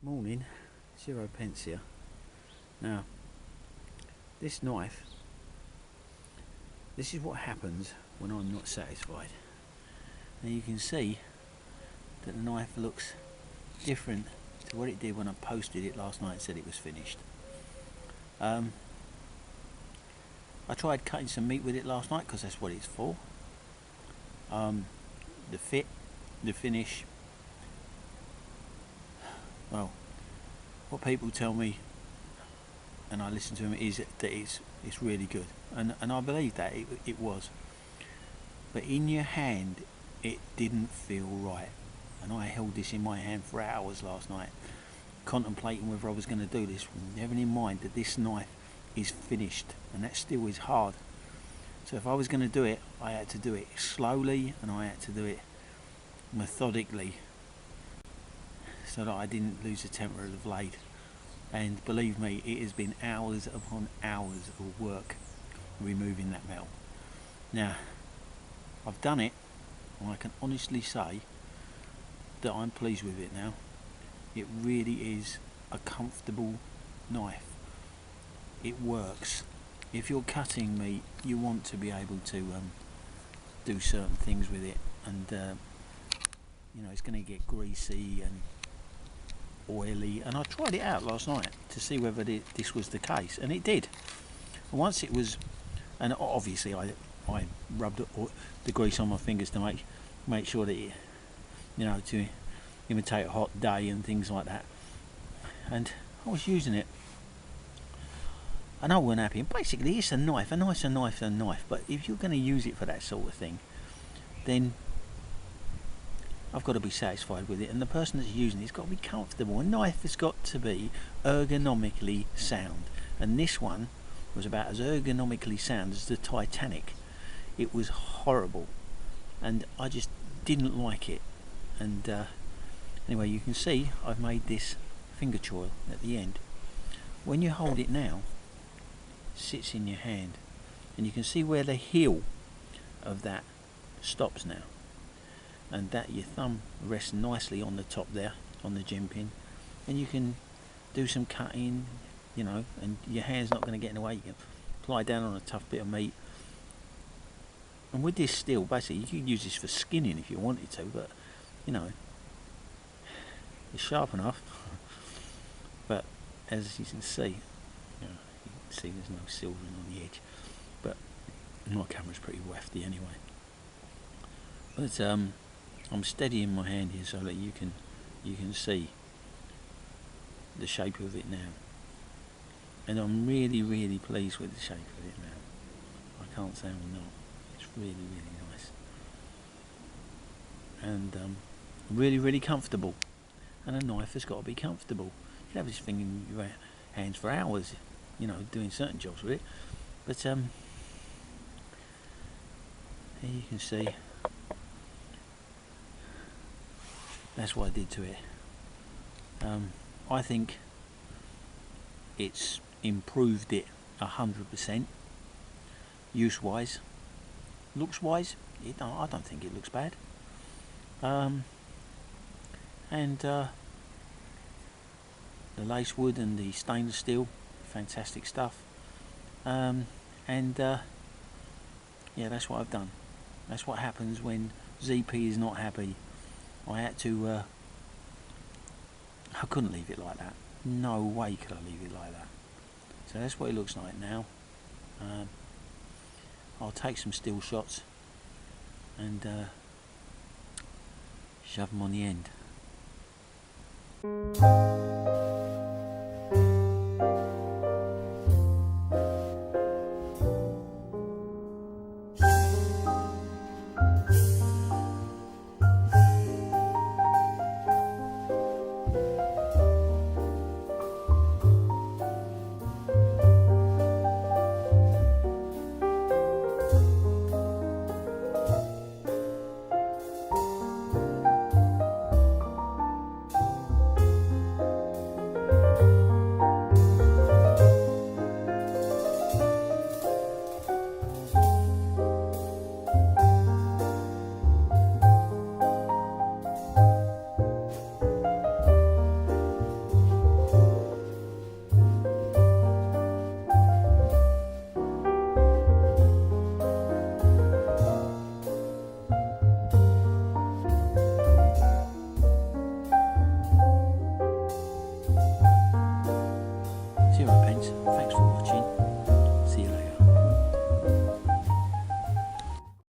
Morning, 0 pence here. Now, this knife, this is what happens when I'm not satisfied. Now you can see that the knife looks different to what it did when I posted it last night and said it was finished. I tried cutting some meat with it last night because that's what it's for. The fit, the finish, well, what people tell me and I listen to them is that it's really good, and I believe that it was, but in your hand it didn't feel right, and I held this in my hand for hours last night contemplating whether I was going to do this, having in mind that this knife is finished and that still is hard. So if I was going to do it, I had to do it slowly and I had to do it methodically so that I didn't lose the temper of the blade. And believe me, it has been hours upon hours of work removing that metal. Now, I've done it, and I can honestly say that I'm pleased with it now. It really is a comfortable knife. It works. If you're cutting meat, you want to be able to do certain things with it, and it's going to get greasy and oily, and I tried it out last night to see whether this was the case, and it did. And once it was, and obviously I rubbed the grease on my fingers to make sure that it, to imitate a hot day and things like that, and I was using it and I wasn't happy. And basically it's a knife, a knife's a knife, but if you're going to use it for that sort of thing, then I've got to be satisfied with it, and the person that's using it's got to be comfortable. A knife has got to be ergonomically sound, and this one was about as ergonomically sound as the Titanic. It was horrible, and I just didn't like it. And anyway, you can see I've made this finger choil at the end. When you hold it now, it sits in your hand, and you can see where the heel of that stops now, and that your thumb rests nicely on the top there, on the gem pin, and you can do some cutting, and your hand's not going to get in the way. You can apply down on a tough bit of meat, and with this steel, basically you can use this for skinning if you wanted to, but it's sharp enough. But as you can see, there's no silvering on the edge, but my camera's pretty wafty anyway. But I'm steadying my hand here so that you can see the shape of it now, and I'm really pleased with the shape of it now. I can't say I'm not. It's really nice, and really comfortable. And a knife has got to be comfortable. You have this thing in your hands for hours, doing certain jobs with it. But here you can see that's what I did to it. I think it's improved it 100%. Use wise, looks wise, I don't think it looks bad. And the lace wood and the stainless steel, fantastic stuff. Yeah, that's what I've done. That's what happens when ZP is not happy. I had to, I couldn't leave it like that. No way could I leave it like that. So that's what it looks like now. I'll take some still shots and shove them on the end. Cheer up, Pence. Thanks for watching.